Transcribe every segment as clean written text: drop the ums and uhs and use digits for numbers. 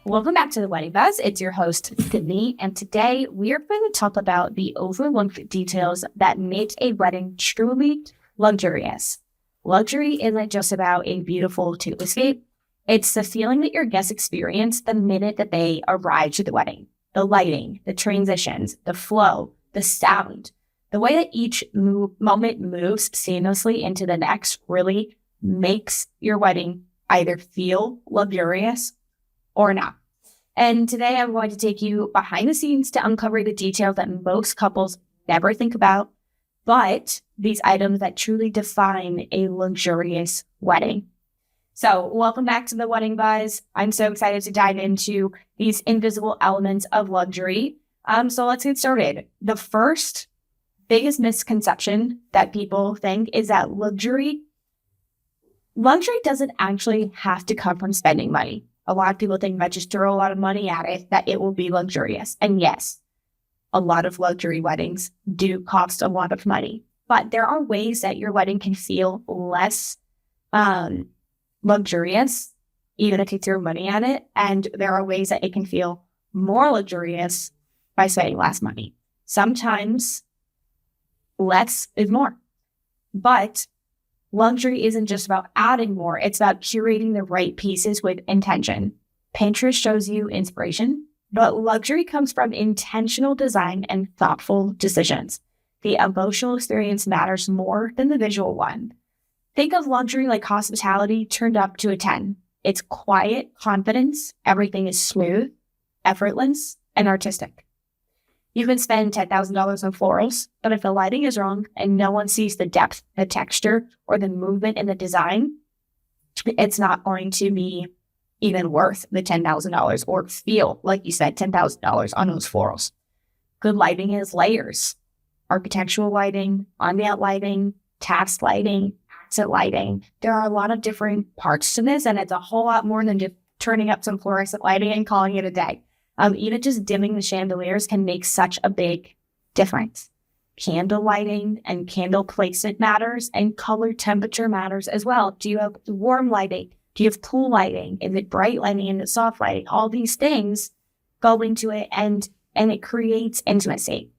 Welcome back to the Wedding Buzz. It's your host, Sydney, and today we are going to talk about the overlooked details that make a wedding truly luxurious. Luxury isn't just about a beautiful escape. It's the feeling that your guests experience the minute that they arrive to the wedding. The lighting, the transitions, the flow, the sound, the way that each moment moves seamlessly into the next really makes your wedding either feel luxurious or not. And today I'm going to take you behind the scenes to uncover the details that most couples never think about, but these items that truly define a luxurious wedding. So welcome back to the Wedding Buzz. I'm so excited to dive into these invisible elements of luxury. So let's get started. The first biggest misconception that people think is that luxury doesn't actually have to come from spending money. A lot of people think if I just throw a lot of money at it, that it will be luxurious. And yes, a lot of luxury weddings do cost a lot of money. But there are ways that your wedding can feel less luxurious, even if you throw money at it. And there are ways that it can feel more luxurious by spending less money. Sometimes less is more. But luxury isn't just about adding more. It's about curating the right pieces with intention. Pinterest shows you inspiration, but luxury comes from intentional design and thoughtful decisions. The emotional experience matters more than the visual one. Think of luxury like hospitality turned up to a 10. It's quiet confidence. Everything is smooth, effortless, and artistic. You can spend $10,000 on florals, but if the lighting is wrong and no one sees the depth, the texture, or the movement in the design, it's not going to be even worth the $10,000 or feel like you spent $10,000 on those florals. Good lighting is layers. Architectural lighting, ambient lighting, task lighting, accent lighting. There are a lot of different parts to this, and it's a whole lot more than just turning up some fluorescent lighting and calling it a day. Even just dimming the chandeliers can make such a big difference. Candle lighting and candle placement matters, and color temperature matters as well. Do you have warm lighting? Do you have cool lighting? Is it bright lighting and soft lighting? All these things go into it, and it creates intimacy.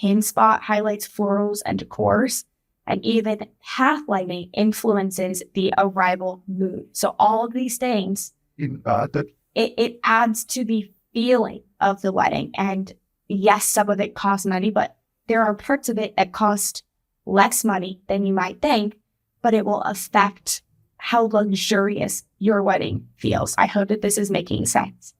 Hand spot highlights florals and decors, and even path lighting influences the arrival mood. So all of these things, it adds to the feeling of the wedding. And yes, some of it costs money, but there are parts of it that cost less money than you might think, but it will affect how luxurious your wedding feels. I hope that this is making sense.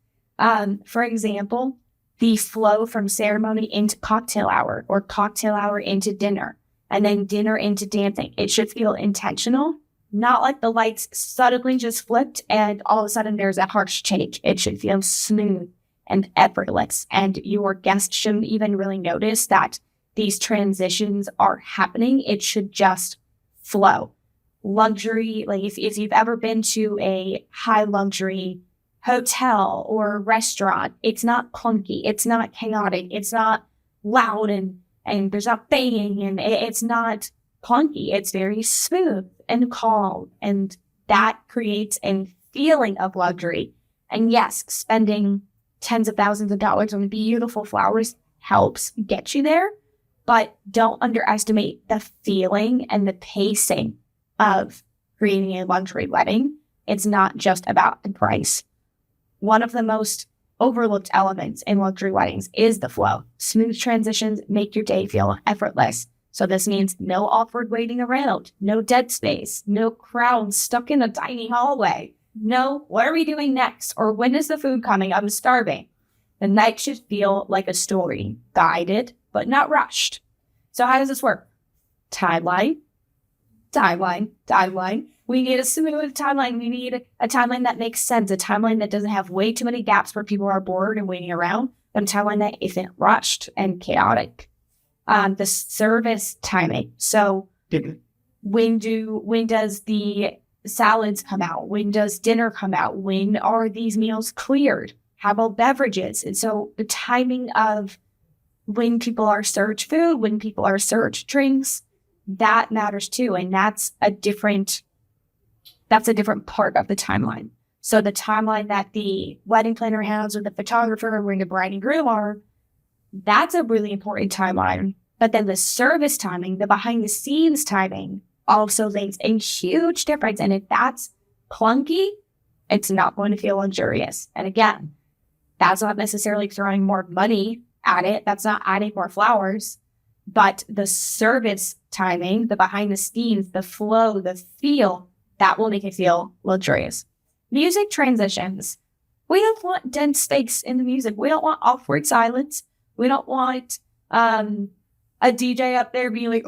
For example, the flow from ceremony into cocktail hour, or cocktail hour into dinner, and then dinner into dancing. It should feel intentional, not like the lights suddenly just flipped and all of a sudden there's a harsh change. It should feel smooth and effortless, and your guests shouldn't even really notice that these transitions are happening. It should just flow. Luxury, like if you've ever been to a high luxury hotel or restaurant, it's not clunky, it's not chaotic, it's not loud and there's not banging, and it's not clunky. It's very smooth and calm, and that creates a feeling of luxury. And yes, spending tens of thousands of dollars on beautiful flowers helps get you there, but don't underestimate the feeling and the pacing of creating a luxury wedding. It's not just about the price. One of the most overlooked elements in luxury weddings is the flow. Smooth transitions make your day feel effortless. So this means no awkward waiting around, no dead space, no crowd stuck in a tiny hallway. No, what are we doing next? Or when is the food coming? I'm starving. The night should feel like a story, guided, but not rushed. So how does this work? Timeline. We need a smooth timeline. We need a timeline that makes sense, a timeline that doesn't have way too many gaps where people are bored and waiting around, but a timeline that isn't rushed and chaotic. The service timing. So when does the salads come out? When does dinner come out? When are these meals cleared? How about beverages? And so the timing of when people are served food, when people are served drinks, that matters too. And that's a different part of the timeline. So the timeline that the wedding planner has with the photographer and where the bride and groom are, that's a really important timeline. But then the service timing, the behind the scenes timing also makes a huge difference. And if that's clunky, it's not going to feel luxurious. And again, that's not necessarily throwing more money at it. That's not adding more flowers. But the service timing, the behind the scenes, the flow, the feel, that will make it feel luxurious. Music transitions. We don't want dense space in the music. We don't want awkward silence. We don't want a DJ up there being like,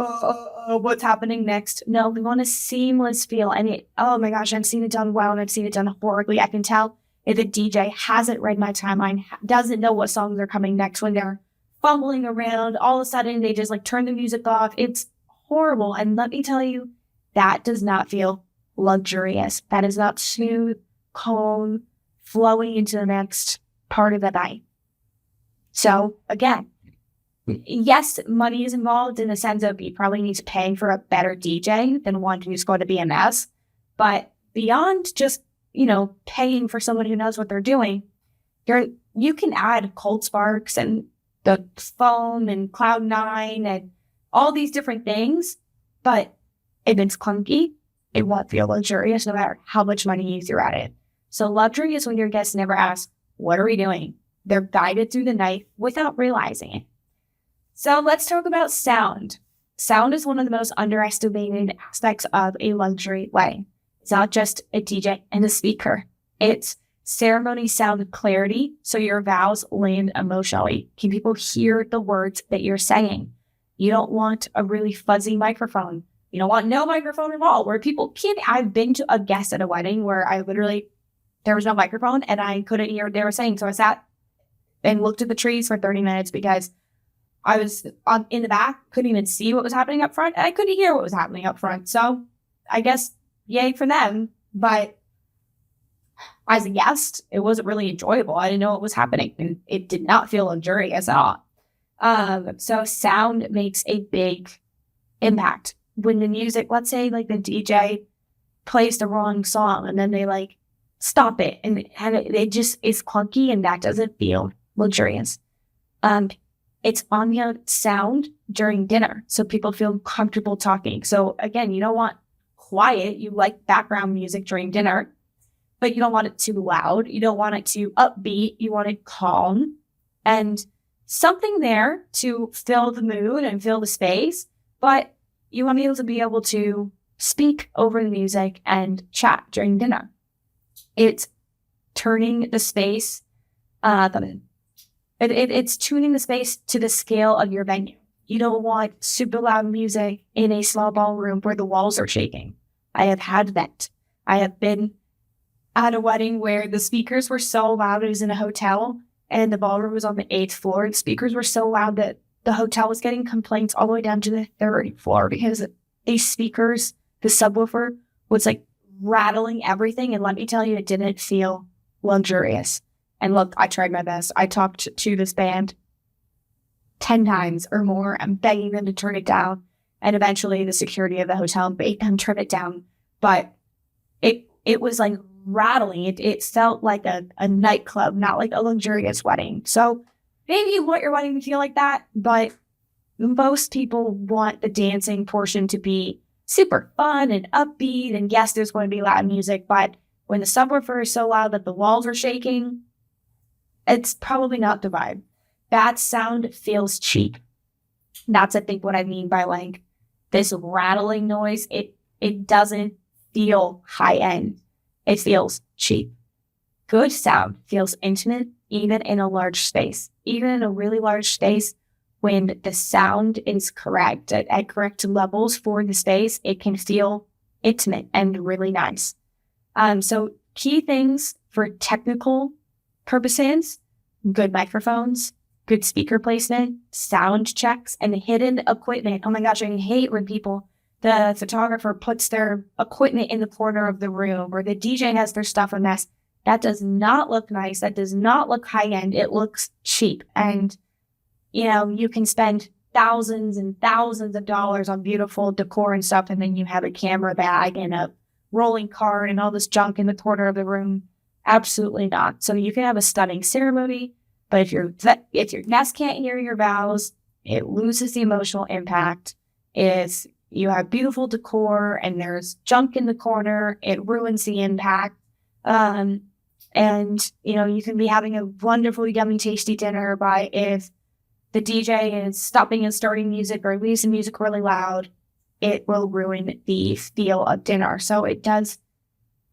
what's happening next? No, we want a seamless feel. And oh my gosh, I've seen it done well and I've seen it done horribly. I can tell if a DJ hasn't read my timeline, doesn't know what songs are coming next when they're fumbling around. All of a sudden, they just like turn the music off. It's horrible. And let me tell you, that does not feel luxurious. That is not smooth, calm, flowing into the next part of the night. So again, yes, money is involved in the sense of you probably need to pay for a better DJ than one who's going to be a mess. But beyond just, paying for someone who knows what they're doing, you can add Cold Sparks and the foam and Cloud9 and all these different things. But if it's clunky, it won't feel luxurious no matter how much money you threw at it. So luxury is when your guests never ask, what are we doing? They're guided through the night without realizing it. So let's talk about sound. Sound is one of the most underestimated aspects of a luxury wedding. It's not just a DJ and a speaker. It's ceremony sound clarity, so your vows land emotionally. Can people hear the words that you're saying? You don't want a really fuzzy microphone. You don't want no microphone at all, where people can't. I've been to a guest at a wedding where there was no microphone and I couldn't hear what they were saying. So I sat and looked at the trees for 30 minutes because I was in the back, couldn't even see what was happening up front, and I couldn't hear what was happening up front. So I guess yay for them, but as a guest, it wasn't really enjoyable. I didn't know what was happening, and it did not feel luxurious at all. So sound makes a big impact. When the music, let's say like the DJ plays the wrong song, and then they like stop it, and it just is clunky, and that doesn't feel luxurious. It's ambient sound during dinner, so people feel comfortable talking. So again, you don't want quiet. You like background music during dinner, but you don't want it too loud. You don't want it too upbeat. You want it calm and something there to fill the mood and fill the space. But you want to be able to speak over the music and chat during dinner. It's turning the space. It's tuning the space to the scale of your venue. You don't want super loud music in a small ballroom where the walls are shaking. I have had that. I have been at a wedding where the speakers were so loud. It was in a hotel and the ballroom was on the 8th floor. And speakers were so loud that the hotel was getting complaints all the way down to the 3rd floor because these speakers, the subwoofer, was like rattling everything. And let me tell you, it didn't feel luxurious. And look, I tried my best. I talked to this band 10 times or more. I'm begging them to turn it down. And eventually the security of the hotel made them turn it down. But it was like rattling. It felt like a nightclub, not like a luxurious wedding. So maybe you want your wedding to feel like that, but most people want the dancing portion to be super fun and upbeat. And yes, there's going to be loud music, but when the subwoofer is so loud that the walls are shaking, it's probably not the vibe. Bad sound feels cheap. That's, I think, what I mean by like this rattling noise. It doesn't feel high end. It feels cheap. Good sound feels intimate, even in a large space. Even in a really large space, when the sound is correct at correct levels for the space, it can feel intimate and really nice. So key things for technical purposes: good microphones, good speaker placement, sound checks, and hidden equipment. Oh my gosh, I hate when the photographer puts their equipment in the corner of the room, or the DJ has their stuff a mess. That does not look nice. That does not look high end. It looks cheap. And, you can spend thousands and thousands of dollars on beautiful decor and stuff, and then you have a camera bag and a rolling cart and all this junk in the corner of the room. Absolutely not. So you can have a stunning ceremony, but if your guest can't hear your vows, it loses the emotional impact. If you have beautiful decor and there's junk in the corner, it ruins the impact. And you can be having a wonderful, yummy, tasty dinner, but if the DJ is stopping and starting music or leaves the music really loud, it will ruin the feel of dinner. So it does,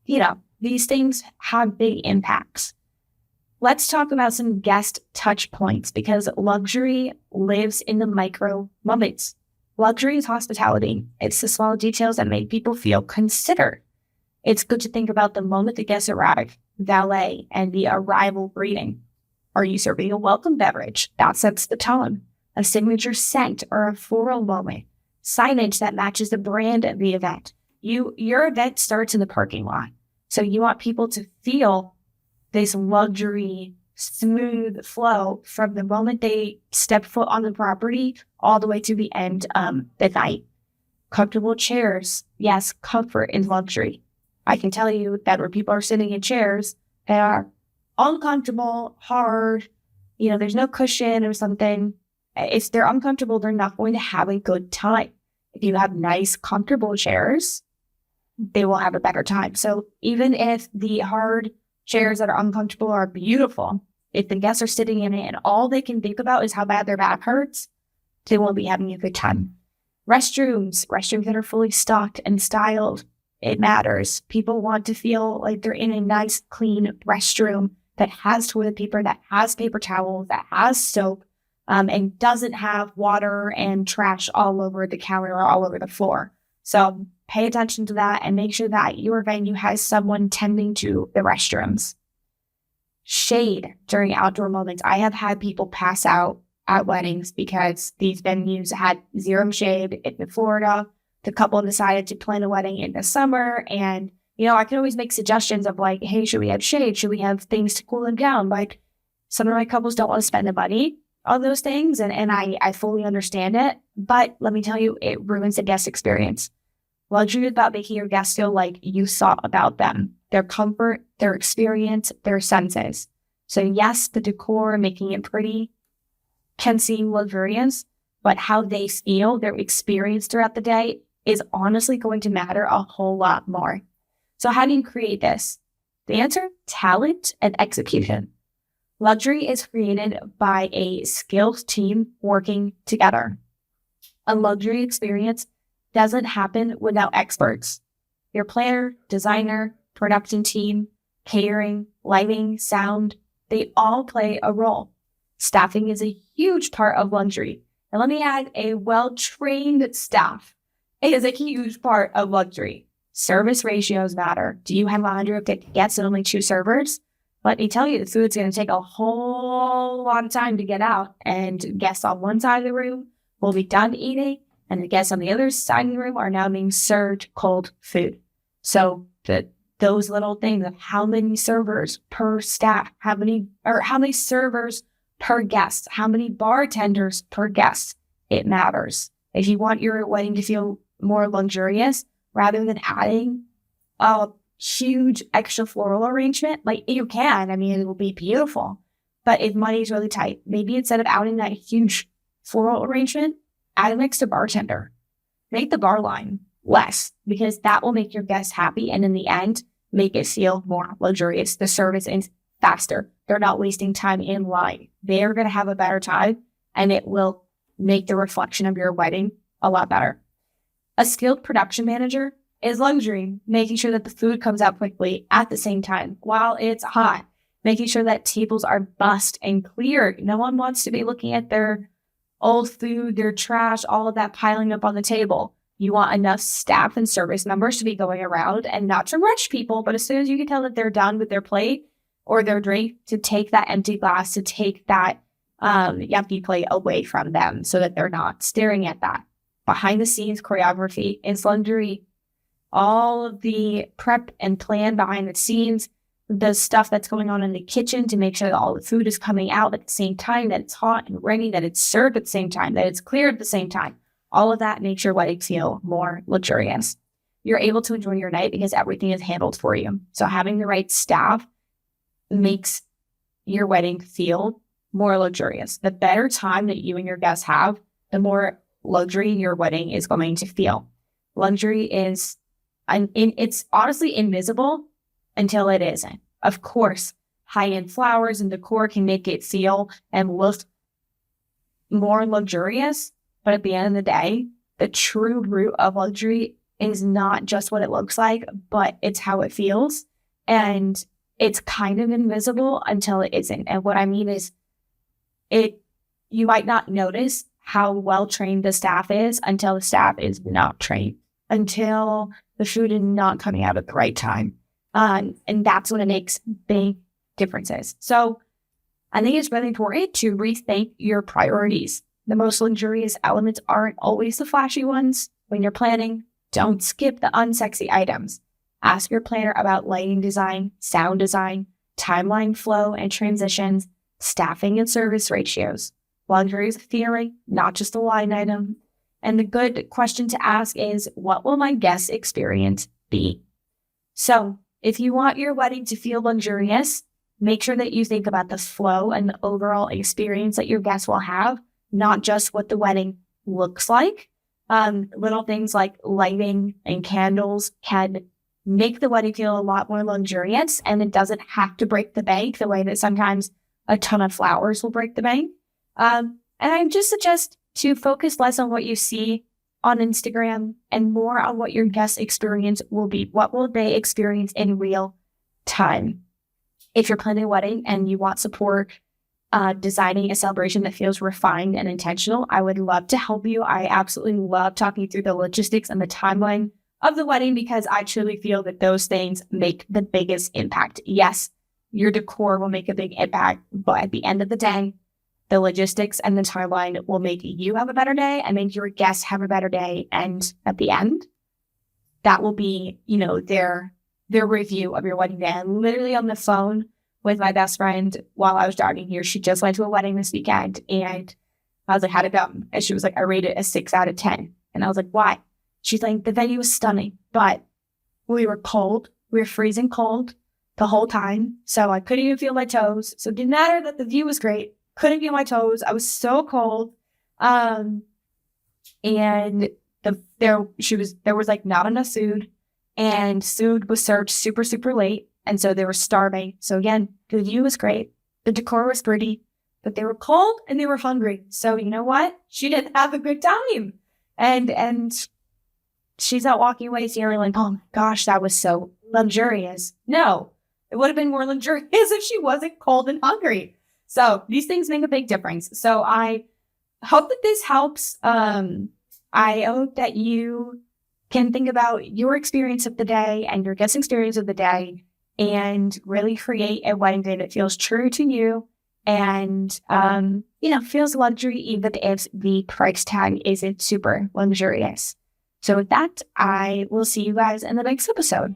these things have big impacts. Let's talk about some guest touch points, because luxury lives in the micro moments. Luxury is hospitality. It's the small details that make people feel considered. It's good to think about the moment the guests arrive, valet, and the arrival greeting. Are you serving a welcome beverage? That sets the tone. A signature scent or a floral moment. Signage that matches the brand of the event. Your event starts in the parking lot. So you want people to feel this luxury, smooth flow from the moment they step foot on the property all the way to the end of the night. Comfortable chairs. Yes, comfort is luxury. I can tell you that where people are sitting in chairs that are uncomfortable, hard, there's no cushion or something. If they're uncomfortable, they're not going to have a good time. If you have nice, comfortable chairs, they will have a better time. So even if the hard chairs that are uncomfortable are beautiful, if the guests are sitting in it and all they can think about is how bad their back hurts, they won't be having a good time. Restrooms that are fully stocked and styled, it matters. People want to feel like they're in a nice, clean restroom that has toilet paper, that has paper towels, that has soap, and doesn't have water and trash all over the counter or all over the floor. So pay attention to that and make sure that your venue has someone tending to the restrooms. Shade during outdoor moments. I have had people pass out at weddings because these venues had zero shade in Florida. The couple decided to plan a wedding in the summer, and I can always make suggestions of like, hey, should we have shade? Should we have things to cool them down? But some of my couples don't want to spend the money on those things, and I fully understand it. But let me tell you, it ruins the guest experience. Luxury is about making your guests feel like you thought about them, their comfort, their experience, their senses. So yes, the decor, making it pretty, can seem luxurious, but how they feel, their experience throughout the day, is honestly going to matter a whole lot more. So how do you create this? The answer: talent and execution. Luxury is created by a skilled team working together. A luxury experience doesn't happen without experts. Your planner, designer, production team, catering, lighting, sound, they all play a role. Staffing is a huge part of luxury. And let me add, a well-trained staff is a huge part of luxury. Service ratios matter. Do you have 150 guests and only 2 servers? Let me tell you, the food's going to take a whole lot of time to get out. And guests on one side of the room will be done eating, and the guests on the other side of the room are now being served cold food. So those little things of how many servers per staff, how many servers per guest, how many bartenders per guest, it matters. If you want your wedding to feel more luxurious, rather than adding a huge extra floral arrangement, like you can, it will be beautiful. But if money is really tight, maybe instead of adding that huge floral arrangement, add an extra bartender. Make the bar line less, because that will make your guests happy, and in the end, make it feel more luxurious. The service is faster. They're not wasting time in line. They're going to have a better time, and it will make the reflection of your wedding a lot better. A skilled production manager is luxury, making sure that the food comes out quickly at the same time while it's hot, making sure that tables are bussed and cleared. No one wants to be looking at their old food, their trash, all of that piling up on the table. You want enough staff and service members to be going around, and not to rush people, but as soon as you can tell that they're done with their plate or their drink, to take that empty glass, to take that empty plate away from them so that they're not staring at that. Behind the scenes choreography is luxury. All of the prep and plan behind the scenes, the stuff that's going on in the kitchen to make sure that all the food is coming out at the same time, that it's hot and ready, that it's served at the same time, that it's cleared at the same time. All of that makes your wedding feel more luxurious. You're able to enjoy your night because everything is handled for you. So having the right staff makes your wedding feel more luxurious. The better time that you and your guests have, the more luxury your wedding is going to feel. Luxury is, it's honestly invisible until it isn't. Of course, high-end flowers and decor can make it feel and look more luxurious, but at the end of the day, the true root of luxury is not just what it looks like, but it's how it feels. And it's kind of invisible until it isn't. And what I mean is, you might not notice how well trained the staff is until the staff is not trained, until the food is not coming out at the right time. And that's when it makes big differences. So I think it's really important to rethink your priorities. The most luxurious elements aren't always the flashy ones. When you're planning, don't skip the unsexy items. Ask your planner about lighting design, sound design, timeline flow and transitions, staffing and service ratios. Luxury is a feeling, not just a line item. And the good question to ask is, what will my guest experience be? So if you want your wedding to feel luxurious, make sure that you think about the flow and the overall experience that your guests will have, not just what the wedding looks like. Little things like lighting and candles can make the wedding feel a lot more luxurious, and it doesn't have to break the bank the way that sometimes a ton of flowers will break the bank. And I just suggest to focus less on what you see on Instagram and more on what your guest experience will be. What will they experience in real time? If you're planning a wedding and you want support designing a celebration that feels refined and intentional, I would love to help you. I absolutely love talking through the logistics and the timeline of the wedding because I truly feel that those things make the biggest impact. Yes, your decor will make a big impact, but at the end of the day, the logistics and the timeline will make you have a better day and make your guests have a better day. And at the end, that will be, their review of your wedding day. I'm literally on the phone with my best friend while I was driving here. She just went to a wedding this weekend, and I was like, how'd it go? And she was like, I rated it a 6 out of 10. And I was like, why? She's like, the venue was stunning, but we were cold. We were freezing cold the whole time. So I couldn't even feel my toes. So it didn't matter that the view was great. Couldn't feel my toes. I was so cold. And there was like not enough food, and food was served super, super late. And so they were starving. So again, the view was great. The decor was pretty, but they were cold and they were hungry. So you know what? She didn't have a good time. And she's not walking away feeling like, oh my gosh, that was so luxurious. No, it would have been more luxurious if she wasn't cold and hungry. So these things make a big difference. So I hope that this helps. I hope that you can think about your experience of the day and your guest experience of the day and really create a wedding day that feels true to you and, feels luxury even if the price tag isn't super luxurious. So with that, I will see you guys in the next episode.